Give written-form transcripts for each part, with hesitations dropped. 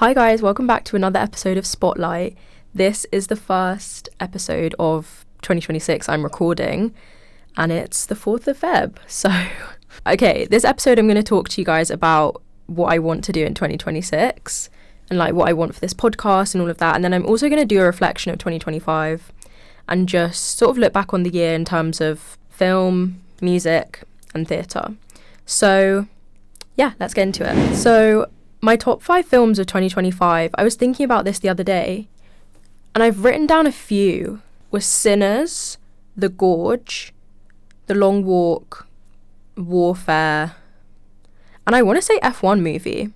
Hi guys, welcome back to another episode of Spotlight. This is the first episode of 2026 I'm recording, and it's the 4th of Feb. So, okay, this episode I'm going to talk to you guys about what I want to do in 2026 and like what I want for this podcast and all of that. And then I'm also going to do a reflection of 2025 and just sort of look back on the year in terms of film, music, and theatre. So, yeah, let's get into it. So, my top 5 films of 2025, I was thinking about this the other day, and I've written down a few, were Sinners, The Gorge, The Long Walk, Warfare, and I want to say F1 movie.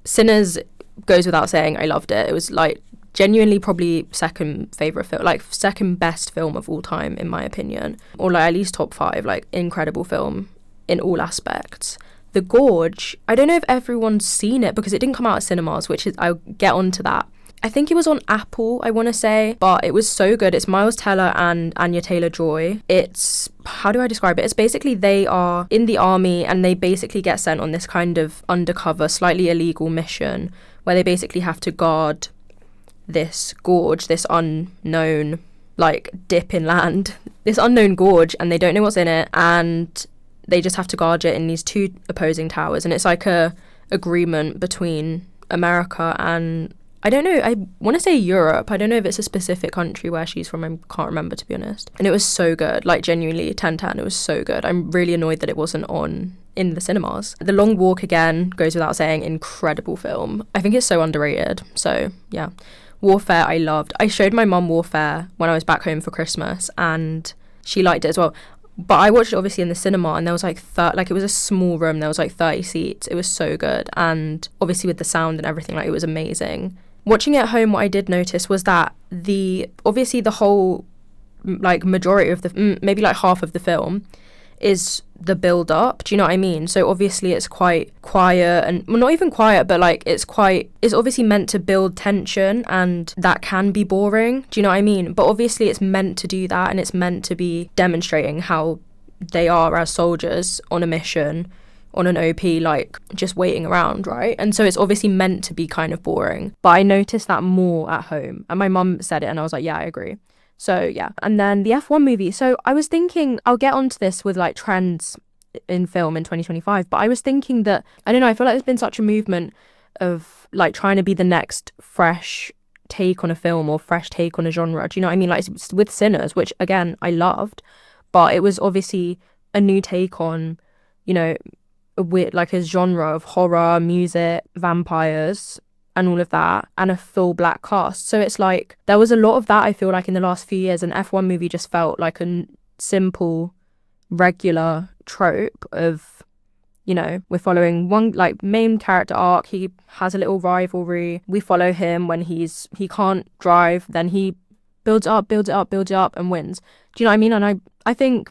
Sinners goes without saying, I loved it. It was like genuinely probably second favourite film, like second best film of all time in my opinion, or like at least top 5, like incredible film in all aspects. The Gorge, I don't know if everyone's seen it because it didn't come out at cinemas, which is, I'll get onto that. I think it was on Apple, I want to say, but it was so good. It's Miles Teller and Anya Taylor-Joy. It's, how do I describe it? It's basically they are in the army and they basically get sent on this kind of undercover, slightly illegal mission where they basically have to guard this gorge, this unknown, like, dip in land, this unknown gorge, and they don't know what's in it, and they just have to guard it in these 2 opposing towers. And it's like a agreement between America and, I don't know, I want to say Europe. I don't know if it's a specific country where she's from. I can't remember, to be honest. And it was so good, like genuinely 10/10. It was so good. I'm really annoyed that it wasn't on in the cinemas. The Long Walk, again, goes without saying, incredible film. I think it's so underrated. So yeah. Warfare, I loved. I showed my mum Warfare when I was back home for Christmas and she liked it as well. But I watched it obviously in the cinema and there was like it was a small room, there was like 30 seats. It was so good, and obviously with the sound and everything, like it was amazing. Watching it at home, what I did notice was that the whole like majority of the maybe like half of the film is the build up. Do you know what I mean? So obviously it's quite quiet, and well, not even quiet, but like it's obviously meant to build tension, and that can be boring. Do you know what I mean? But obviously it's meant to do that, and it's meant to be demonstrating how they are as soldiers on a mission, on an OP, like just waiting around, right? And so it's obviously meant to be kind of boring. But I noticed that more at home, and my mum said it and I was like, yeah, I agree. So yeah. And then the F1 movie. So I was thinking, I'll get onto this with like trends in film in 2025, but I was thinking that, I don't know, I feel like there's been such a movement of like trying to be the next fresh take on a film or fresh take on a genre. Do you know what I mean? Like with Sinners, which again, I loved, but it was obviously a new take on, you know, like a genre of horror, music, vampires, and all of that, and a full black cast. So it's like there was a lot of that, I feel like, in the last few years, and F1 movie just felt like a simple, regular trope of, you know, we're following one like main character arc. He has a little rivalry. We follow him when he can't drive, then he builds up and wins. Do you know what I mean? And I think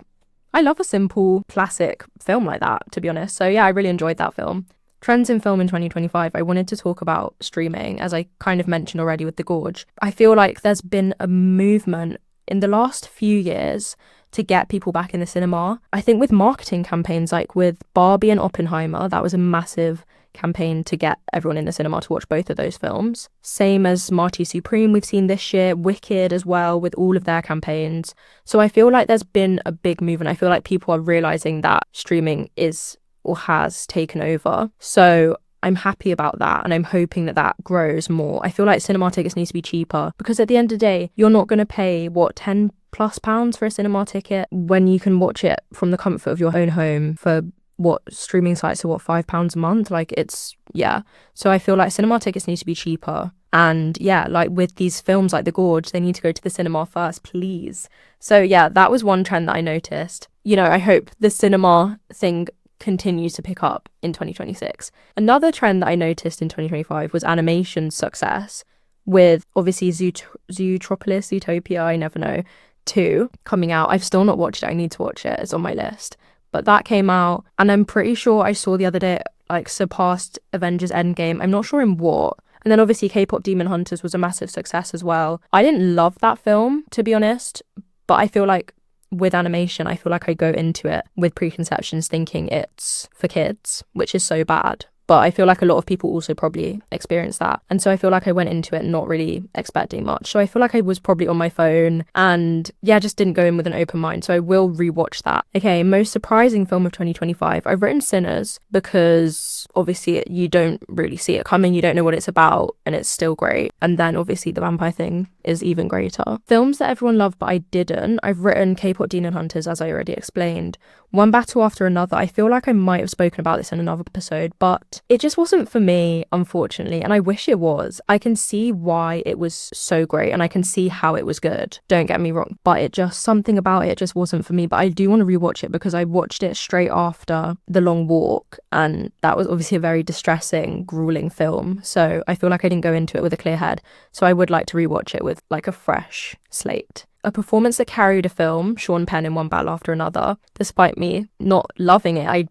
I love a simple classic film like that, to be honest. So yeah, I really enjoyed that film. Trends in film in 2025, I wanted to talk about streaming, as I kind of mentioned already with The Gorge. I feel like there's been a movement in the last few years to get people back in the cinema. I think with marketing campaigns, like with Barbie and Oppenheimer, that was a massive campaign to get everyone in the cinema to watch both of those films. Same as Marty Supreme we've seen this year, Wicked as well, with all of their campaigns. So I feel like there's been a big movement. I feel like people are realising that streaming is or has taken over. So I'm happy about that, and I'm hoping that that grows more. I feel like cinema tickets need to be cheaper, because at the end of the day, you're not going to pay, what, £10+ for a cinema ticket when you can watch it from the comfort of your own home for what streaming sites are, what, £5 a month? Like, it's, yeah. So I feel like cinema tickets need to be cheaper. And yeah, like with these films like The Gorge, they need to go to the cinema first, please. So yeah, that was one trend that I noticed. You know, I hope the cinema thing continues to pick up in 2026. Another trend that I noticed in 2025 was animation success, with obviously Zootopia, I never know, 2 coming out. I've still not watched it. I need to watch it. It's on my list. But that came out, and I'm pretty sure I saw the other day like surpassed Avengers Endgame. I'm not sure in what. And then obviously K-pop Demon Hunters was a massive success as well. I didn't love that film, to be honest, but I feel like with animation, I feel like I go into it with preconceptions thinking it's for kids, which is so bad. But I feel like a lot of people also probably experience that. And so I feel like I went into it not really expecting much. So I feel like I was probably on my phone and yeah, just didn't go in with an open mind. So I will rewatch that. Okay, most surprising film of 2025. I've written Sinners because obviously you don't really see it coming. You don't know what it's about and it's still great. And then obviously the vampire thing is even greater. Films that everyone loved but I didn't. I've written K-pop Demon Hunters, as I already explained. One Battle After Another. I feel like I might have spoken about this in another episode, but it just wasn't for me, unfortunately, and I wish it was. I can see why it was so great and I can see how it was good. Don't get me wrong, but it just, something about it just wasn't for me. But I do want to rewatch it because I watched it straight after The Long Walk and that was obviously a very distressing, grueling film. So I feel like I didn't go into it with a clear head. So I would like to rewatch it with like a fresh slate. A performance that carried a film, Sean Penn in One Battle After Another. Despite me not loving it,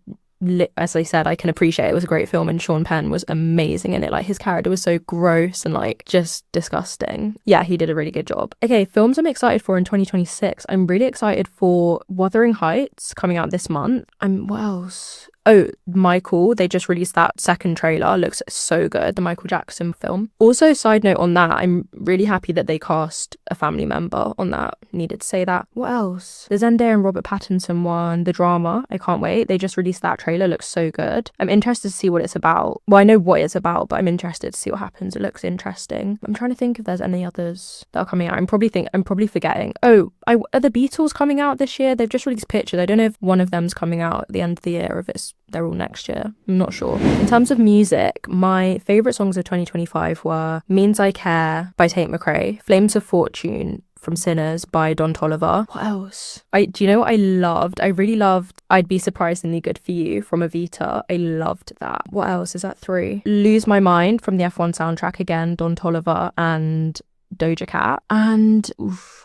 as I said, I can appreciate it was a great film and Sean Penn was amazing in it. Like his character was so gross and like just disgusting. Yeah, he did a really good job. Okay, films I'm excited for in 2026. I'm really excited for Wuthering Heights coming out this month. What else? Oh, Michael, they just released that second trailer. Looks so good, the Michael Jackson film. Also, side note on that, I'm really happy that they cast a family member on that. Needed to say that. What else? The Zendaya and Robert Pattinson one, the drama. I can't wait. They just released that trailer. Looks so good. I'm interested to see what it's about. Well, I know what it's about, but I'm interested to see what happens. It looks interesting. I'm trying to think if there's any others that are coming out. I'm probably forgetting. Oh, are the Beatles coming out this year? They've just released pictures. I don't know if one of them's coming out at the end of the year or if they're all next year. I'm not sure. In terms of music, my favourite songs of 2025 were Means I Care by Tate McRae, Flames of Fortune from Sinners by Don Toliver. What else? Do you know what I loved? I really loved I'd Be Surprisingly Good For You from Evita. I loved that. What else? Is that 3? Lose My Mind from the F1 soundtrack again, Don Toliver and Doja Cat. And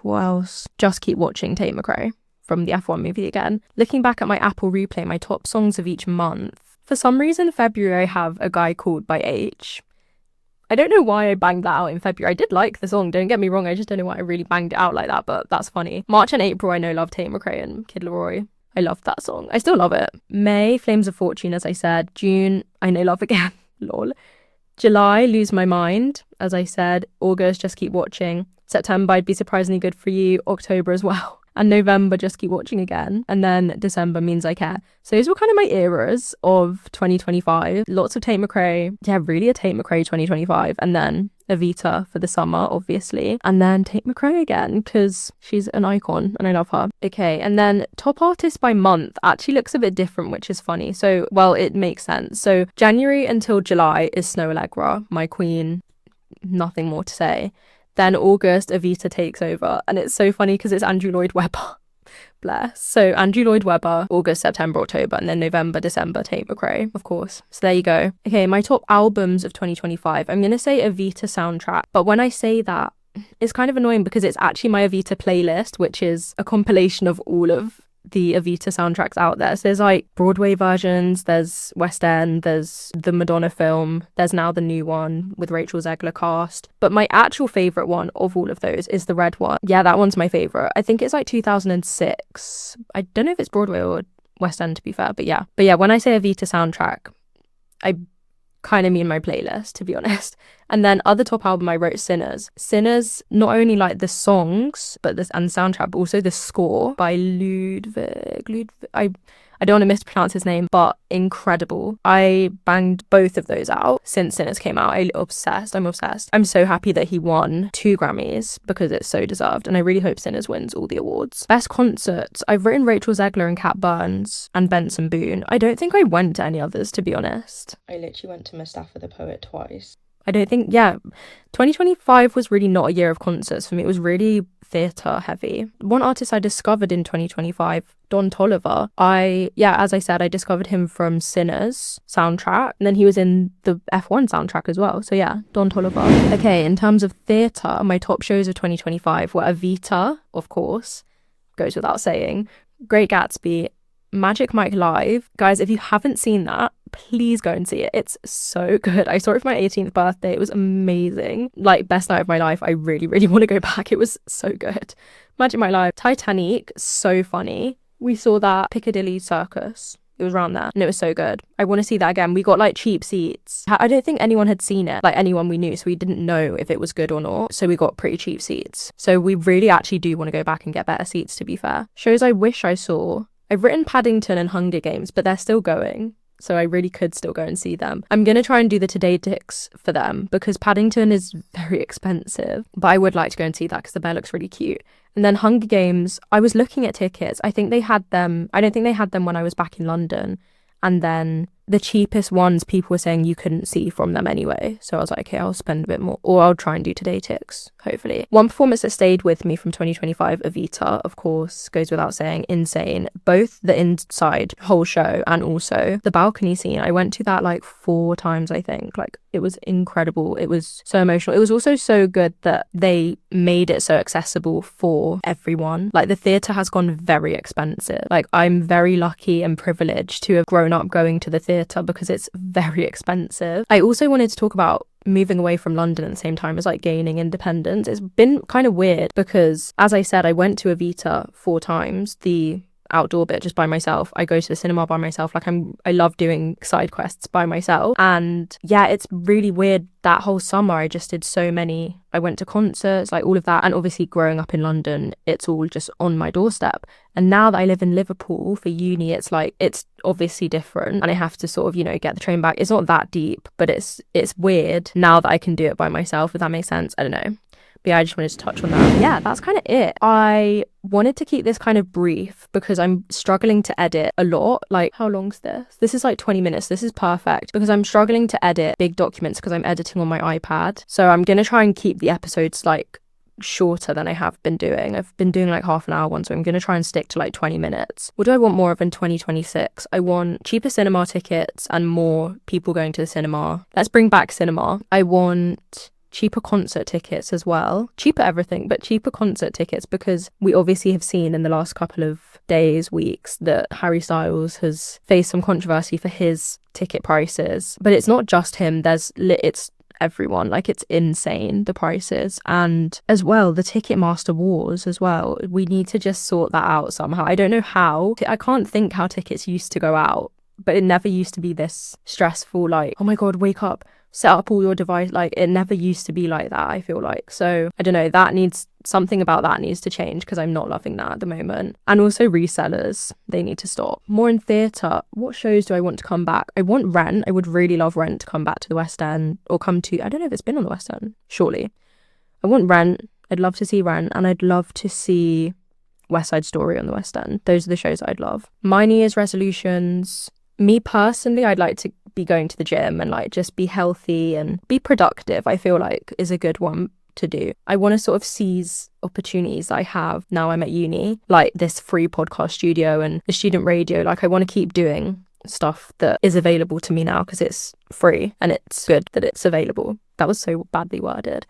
what else? Just Keep Watching, Tate McRae from the F1 movie again. Looking back at my Apple Replay, my top songs of each month. For some reason, February I have A Guy Called by H. I don't know why I banged that out in February. I did like the song, don't get me wrong. I just don't know why I really banged it out like that, but that's funny. March and April, I know, love Tate McRae and Kid Laroi. I loved that song. I still love it. May, Flames of Fortune, as I said. June, I Know Love Again. Lol. July, Lose My Mind, as I said. August, Just Keep Watching. September, I'd Be Surprisingly Good For You. October as well. And November, Just Keep Watching again. And then December, Means I Care. So those were kind of my eras of 2025. Lots of Tate McRae. Yeah, really a Tate McRae 2025. And then Evita for the summer, obviously. And then Tate McRae again, because she's an icon and I love her. Okay, and then top artist by month actually looks a bit different, which is funny. So, well, it makes sense. So January until July is Snow Allegra, my queen. Nothing more to say. Then August, Evita takes over. And it's so funny because it's Andrew Lloyd Webber. Bless. So Andrew Lloyd Webber, August, September, October, and then November, December, Tate McRae, of course. So there you go. Okay, my top albums of 2025. I'm going to say Evita soundtrack. But when I say that, it's kind of annoying because it's actually my Evita playlist, which is a compilation of all of the Evita soundtracks out there. So there's like Broadway versions, there's West End, there's the Madonna film, there's now the new one with Rachel Zegler cast. But my actual favourite one of all of those is the red one. Yeah, that one's my favourite. I think it's like 2006. I don't know if it's Broadway or West End, to be fair, but yeah. When I say Evita soundtrack, I kind of mean my playlist, to be honest. And then other top album, I wrote Sinners, not only like the songs but this and the soundtrack, but also the score by Ludwig. I don't want to mispronounce his name, but incredible. I banged both of those out since Sinners came out. I'm obsessed. I'm so happy that he won 2 Grammys because it's so deserved, and I really hope Sinners wins all the awards. Best concerts, I've written Rachel Zegler and Cat Burns and Benson Boone. I don't think I went to any others, to be honest. I literally went to Mustafa the Poet twice. 2025 was really not a year of concerts for me. It was really theatre heavy. One artist I discovered in 2025, Don Toliver. As I said, I discovered him from Sinners soundtrack, and then he was in the F1 soundtrack as well. So yeah, Don Toliver. Okay, in terms of theatre, my top shows of 2025 were Evita, of course, goes without saying, Great Gatsby, Magic Mike Live. Guys, if you haven't seen that, please go and see it. It's so good. I saw it for my 18th birthday. It was amazing. Like, best night of my life. I really, really want to go back. It was so good. Magic Mike Live. Titanic, so funny. We saw that Piccadilly Circus. It was around there and it was so good. I want to see that again. We got like cheap seats. I don't think anyone had seen it, like anyone we knew, so we didn't know if it was good or not. So we got pretty cheap seats. So we really actually do want to go back and get better seats, to be fair. Shows I wish I saw. I've written Paddington and Hunger Games, but they're still going. So I really could still go and see them. I'm going to try and do the Today Ticks for them because Paddington is very expensive. But I would like to go and see that because the bear looks really cute. And then Hunger Games, I was looking at tickets. I think they had them. I don't think they had them when I was back in London. And then the cheapest ones, people were saying you couldn't see from them anyway. So I was like, okay, I'll spend a bit more, or I'll try and do Today Ticks, hopefully. One performance that stayed with me from 2025, Evita, of course, goes without saying, insane. Both the inside whole show and also the balcony scene. I went to that like 4 times, I think. Like, it was incredible. It was so emotional. It was also so good that they made it so accessible for everyone. Like, the theatre has gone very expensive. Like, I'm very lucky and privileged to have grown up going to the theatre because it's very expensive. I also wanted to talk about moving away from London at the same time as like gaining independence. It's been kind of weird because, as I said, I went to Evita 4 times, the outdoor bit, just by myself. I go to the cinema by myself. Like, I love doing side quests by myself. And yeah, it's really weird. That whole summer I just did so many. I went to concerts, like all of that. And obviously growing up in London, it's all just on my doorstep. And now that I live in Liverpool for uni, it's like, it's obviously different and I have to sort of, you know, get the train back. It's not that deep, but it's weird now that I can do it by myself, if that makes sense. I don't know. But yeah, I just wanted to touch on that. Yeah, that's kind of it. I wanted to keep this kind of brief because I'm struggling to edit a lot. Like, how long's this? This is like 20 minutes. This is perfect because I'm struggling to edit big documents because I'm editing on my iPad. So I'm going to try and keep the episodes like shorter than I have been doing. I've been doing like half an hour one, so I'm going to try and stick to like 20 minutes. What do I want more of in 2026? I want cheaper cinema tickets and more people going to the cinema. Let's bring back cinema. I want cheaper concert tickets as well. Cheaper everything, but cheaper concert tickets, because we obviously have seen in the last couple of days, weeks, that Harry Styles has faced some controversy for his ticket prices. But it's not just him. It's everyone. Like, it's insane, the prices. And as well, the Ticketmaster wars as well. We need to just sort that out somehow. I don't know how. I can't think how tickets used to go out, but it never used to be this stressful, like, oh my God, wake up, set up all your device. Like, it never used to be like that, I feel like. So I don't know, something about that needs to change because I'm not loving that at the moment. And also resellers, they need to stop. More in theatre, what shows do I want to come back? I want Rent. I would really love Rent to come back to the West End, or I don't know if it's been on the West End, surely. I want Rent. I'd love to see Rent, and I'd love to see West Side Story on the West End. Those are the shows I'd love. My New Year's resolutions, me personally, I'd like to be going to the gym and like just be healthy and be productive, I feel like is a good one to do. I want to sort of seize opportunities I have now I'm at uni, like this free podcast studio and the student radio. Like, I want to keep doing stuff that is available to me now because it's free and it's good that it's available. That was so badly worded.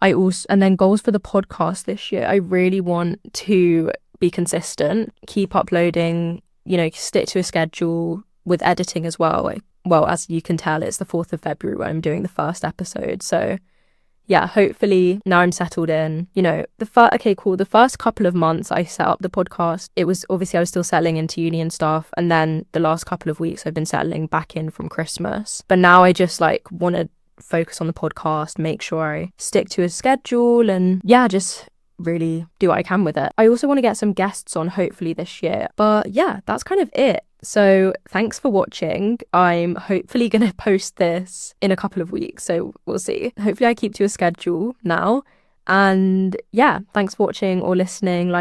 And then goals for the podcast this year. I really want to be consistent, keep uploading, you know, stick to a schedule with editing as well. Well, as you can tell, it's the 4th of February when I'm doing the first episode. So yeah, hopefully now I'm settled in, you know, the first couple of months I set up the podcast, it was obviously I was still settling into uni and stuff. And then the last couple of weeks I've been settling back in from Christmas. But now I just like want to focus on the podcast, make sure I stick to a schedule and yeah, just really do what I can with it. I also want to get some guests on hopefully this year. But yeah, that's kind of it. So thanks for watching. I'm hopefully going to post this in a couple of weeks, so we'll see. Hopefully I keep to a schedule now. And yeah, thanks for watching or listening. Like